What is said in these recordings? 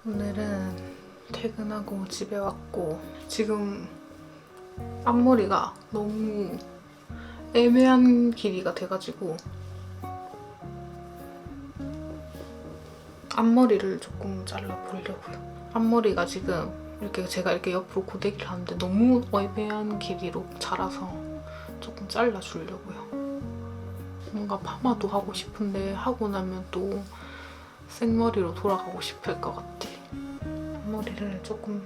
오늘은 퇴근하고 집에 왔고 지금 앞머리가 너무 애매한 길이가 돼가지고 앞머리를 조금 잘라보려고요. 앞머리가 지금 이렇게 제가 이렇게 옆으로 고데기를 하는데 너무 애매한 길이로 자라서 조금 잘라주려고요. 뭔가 파마도 하고 싶은데 하고 나면 또 생머리로 돌아가고 싶을 것 같아. 앞머리를 조금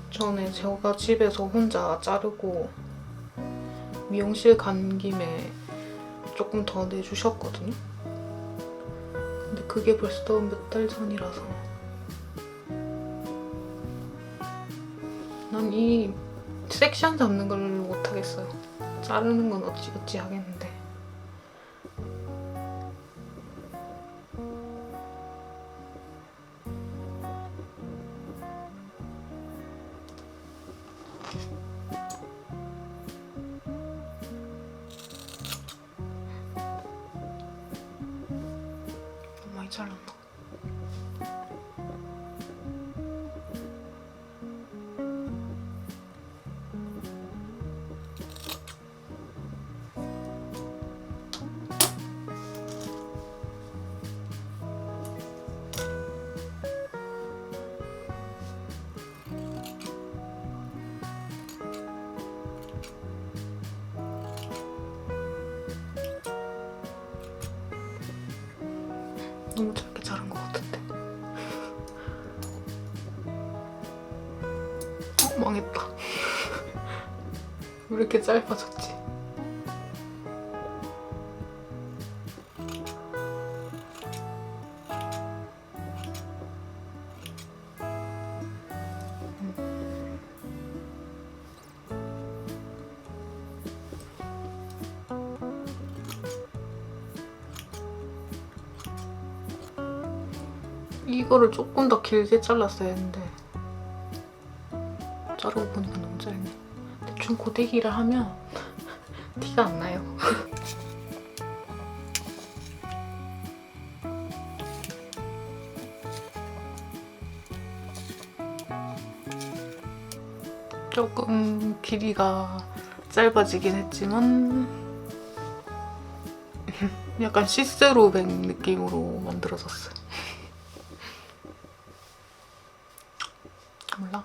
전에 제가 집에서 혼자 자르고 미용실 간 김에 조금 더 내주셨거든요. 근데 그게 벌써 몇 달 전이라서 난 이 섹션 잡는 걸 못하겠어요. 자르는 건 어찌어찌 하겠는데. 너무 많이 잘랐나? 너무 짧게 자른 것 같은데. 망했다. 왜 이렇게 짧아졌지? 이거를 조금 더 길게 잘랐어야 했는데 자르고 보니까 너무 짧네. 대충 고데기를 하면 티가 안 나요. 조금 길이가 짧아지긴 했지만 약간 시스루백 느낌으로 만들어졌어요. 몰라.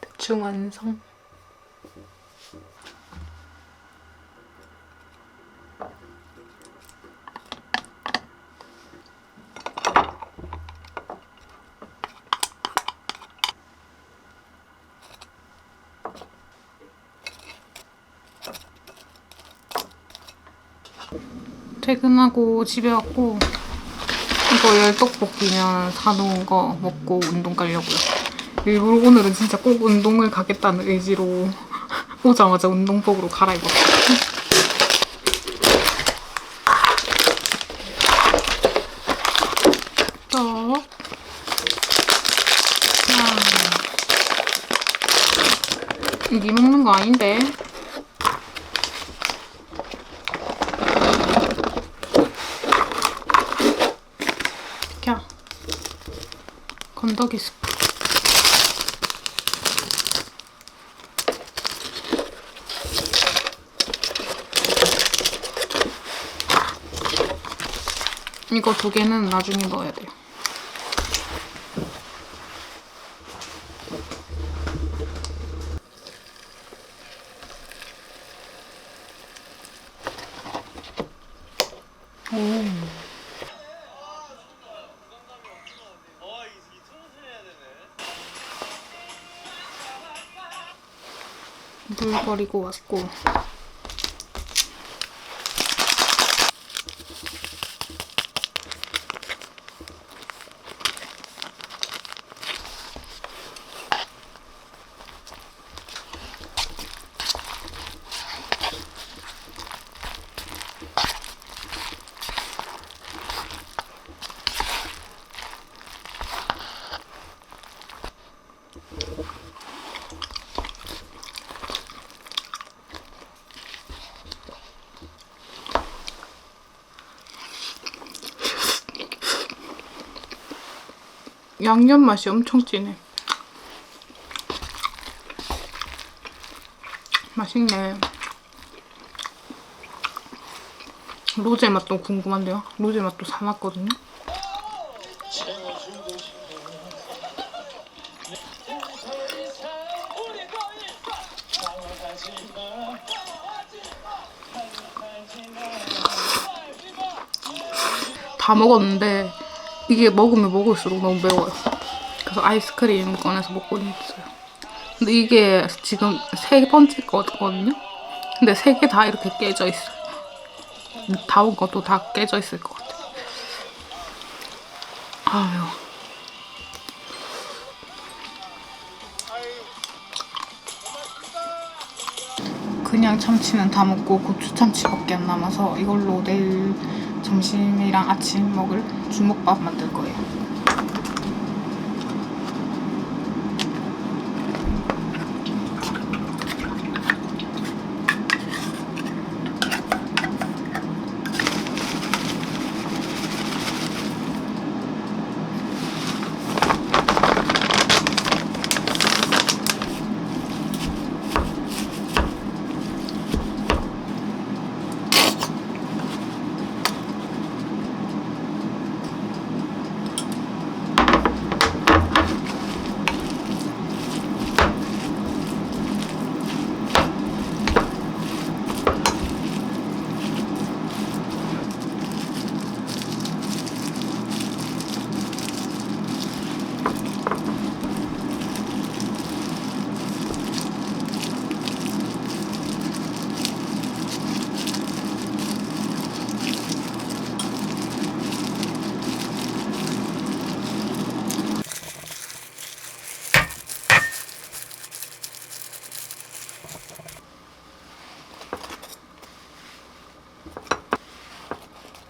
대충 완성. 퇴근하고 집에 왔고 이거 열떡볶이면 사놓은 거 먹고 운동 가려고요. 일부러 오늘은 진짜 꼭 운동을 가겠다는 의지로 오자마자 운동복으로 갈아입었어요. 떡. 이게 먹는 거 아닌데. 야, 건더기 스프. 이거 2개는 나중에 넣어야 돼요. 물 버리고 왔고 양념 맛이 엄청 진해. 맛있네. 로제 맛도 궁금한데요? 로제 맛도 사놨거든요? 다 먹었는데 이게 먹으면 먹을수록 너무 매워요. 그래서 아이스크림 꺼내서 먹고 있어요. 근데 이게 지금 3번째 거거든요? 근데 3개 다 이렇게 깨져 있어요. 다운 것도 다 깨져 있을 것 같아요. 아, 매워. 그냥 참치는 다 먹고 고추 참치밖에 안 남아서 이걸로 내일 점심이랑 아침 먹을 주먹밥 만들 거예요.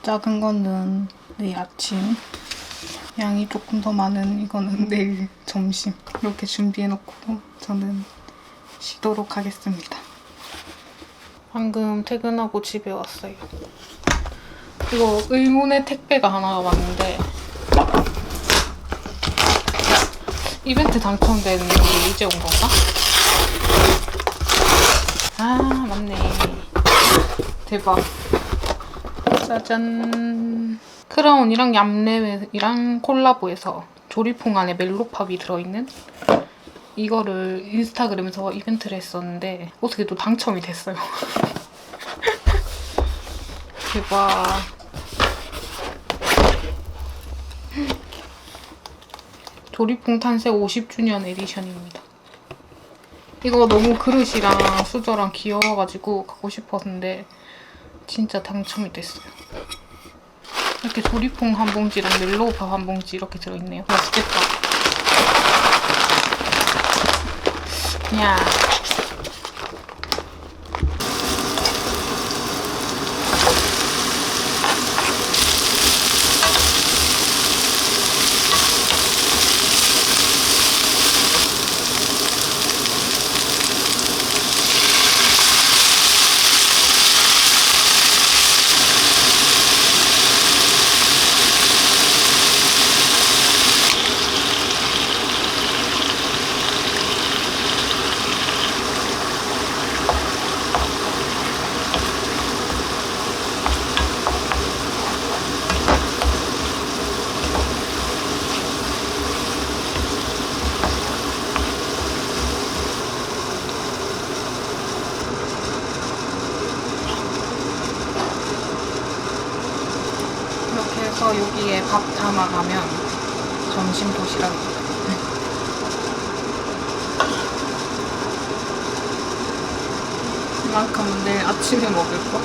작은 거는 내일 아침, 양이 조금 더 많은 이거는 내일 점심. 이렇게 준비해놓고 저는 쉬도록 하겠습니다. 방금 퇴근하고 집에 왔어요. 이거 의문의 택배가 하나가 왔는데 이벤트 당첨된 게 이제 온 건가? 아, 맞네. 대박. 짜잔. 크라운이랑 얌랩이랑 콜라보해서 조리퐁 안에 멜로팝이 들어있는 이거를 인스타그램에서 이벤트를 했었는데 어떻게 또 당첨이 됐어요. 대박. 조리퐁 탄생 50주년 에디션입니다. 이거 너무 그릇이랑 수저랑 귀여워가지고 갖고 싶었는데 진짜 당첨이 됐어요. 이렇게 조리퐁 한 봉지랑 멜로우팝 한 봉지 이렇게 들어있네요. 맛있겠다. 야. 이렇게 해서 여기에 밥 담아가면 점심 도시락입니다. 이만큼 내일 아침에 먹을 거.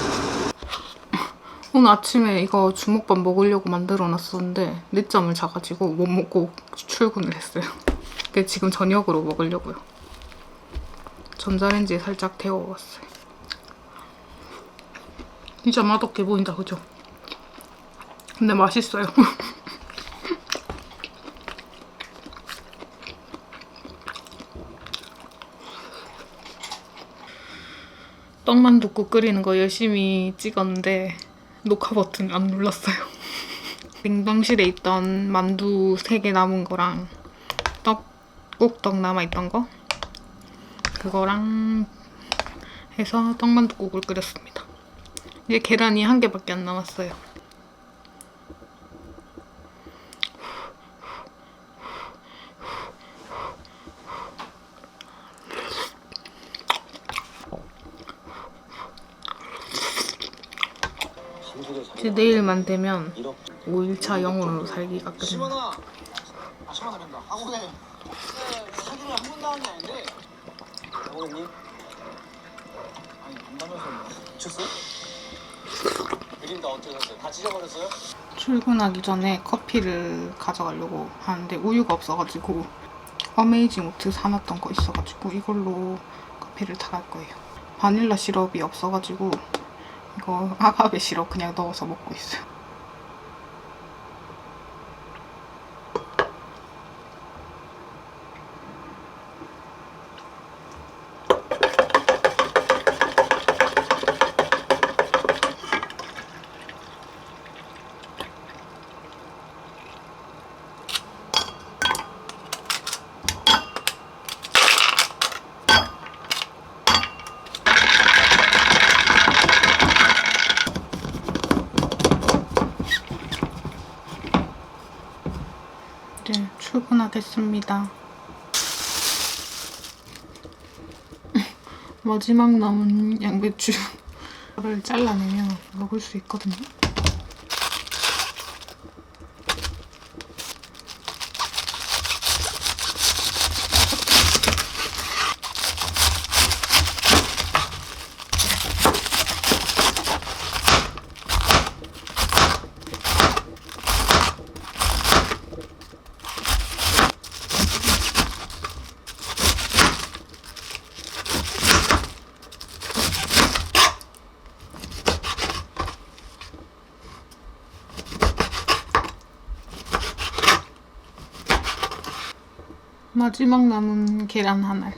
오늘 아침에 이거 주먹밥 먹으려고 만들어놨었는데 늦잠을 자가지고 못 먹고 출근을 했어요. 근데 지금 저녁으로 먹으려고요. 전자레인지에 살짝 데워왔어요. 진짜 맛없게 보인다, 그죠? 근데 맛있어요. 떡만둣국 끓이는 거 열심히 찍었는데 녹화 버튼 안 눌렀어요. 냉동실에 있던 만두 3개 남은 거랑 꼭떡 남아있던 거 그거랑 해서 떡만둣국을 끓였습니다. 이제 계란이 1개밖에 안 남았어요. 이제 내일만 되면 5일차 영으로 살기가 끝나. 시원아 된다. 학원에 사기를 한 번도 하는 게 아닌데. 학원님? 아니 간다면서 미쳤어요? 그림 다 어떻게 했어요? 다 찢어버렸어요? 출근하기 전에 커피를 가져가려고 하는데 우유가 없어가지고 어메이징 오트 사놨던 거 있어가지고 이걸로 커피를 타갈 거예요. 바닐라 시럽이 없어가지고 이거 아가베 시럽 그냥 넣어서 먹고 있어요. 이제 출근하겠습니다. 마지막 남은 양배추를 잘라내면 먹을 수 있거든요. 마지막 남은 계란 하나.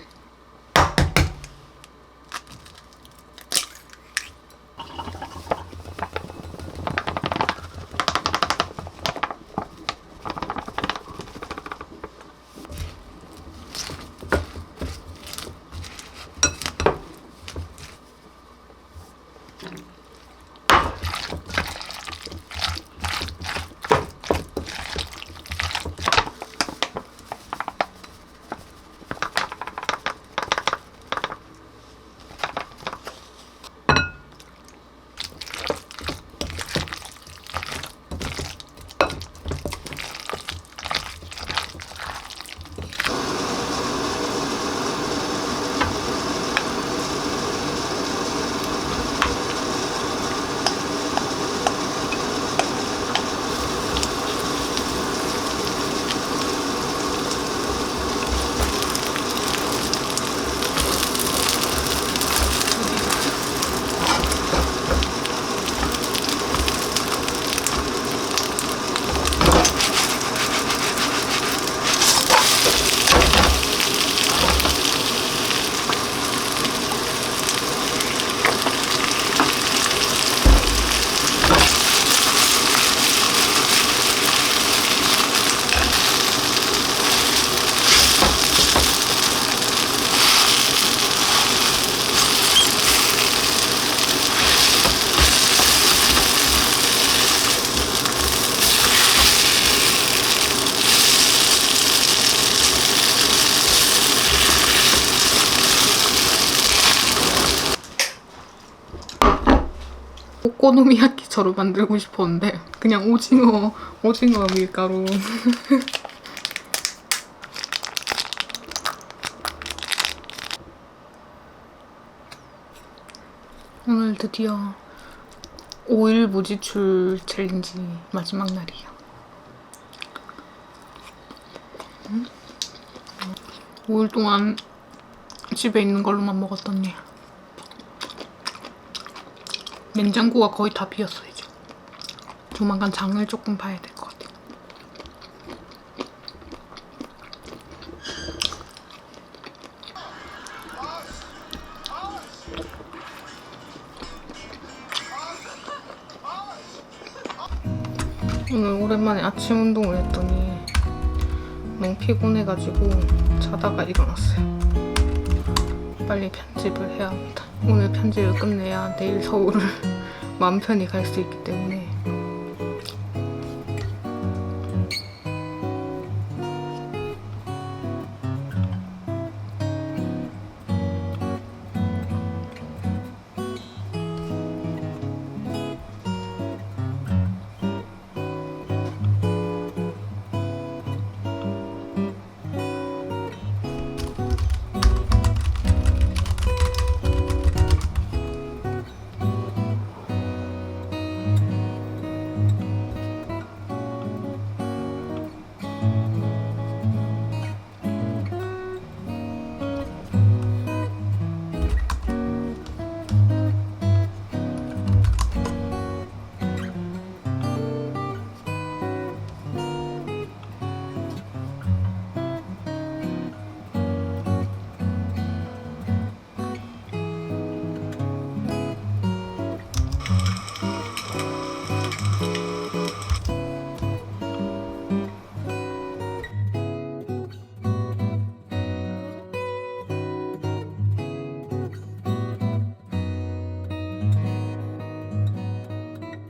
오코노미야키처럼 만들고 싶었는데 그냥 오징어 밀가루. 오늘 드디어 5일 무지출 챌린지 마지막 날이에요. 5일 동안 집에 있는 걸로만 먹었더니 냉장고가 거의 다 비었어. 이제 조만간 장을 조금 봐야 될 것 같아요. 오늘 오랜만에 아침 운동을 했더니 너무 피곤해가지고 자다가 일어났어요. 빨리 편집을 해야 합니다. 오늘 편집을 끝내야 내일 서울을 마음 편히 갈 수 있기 때문에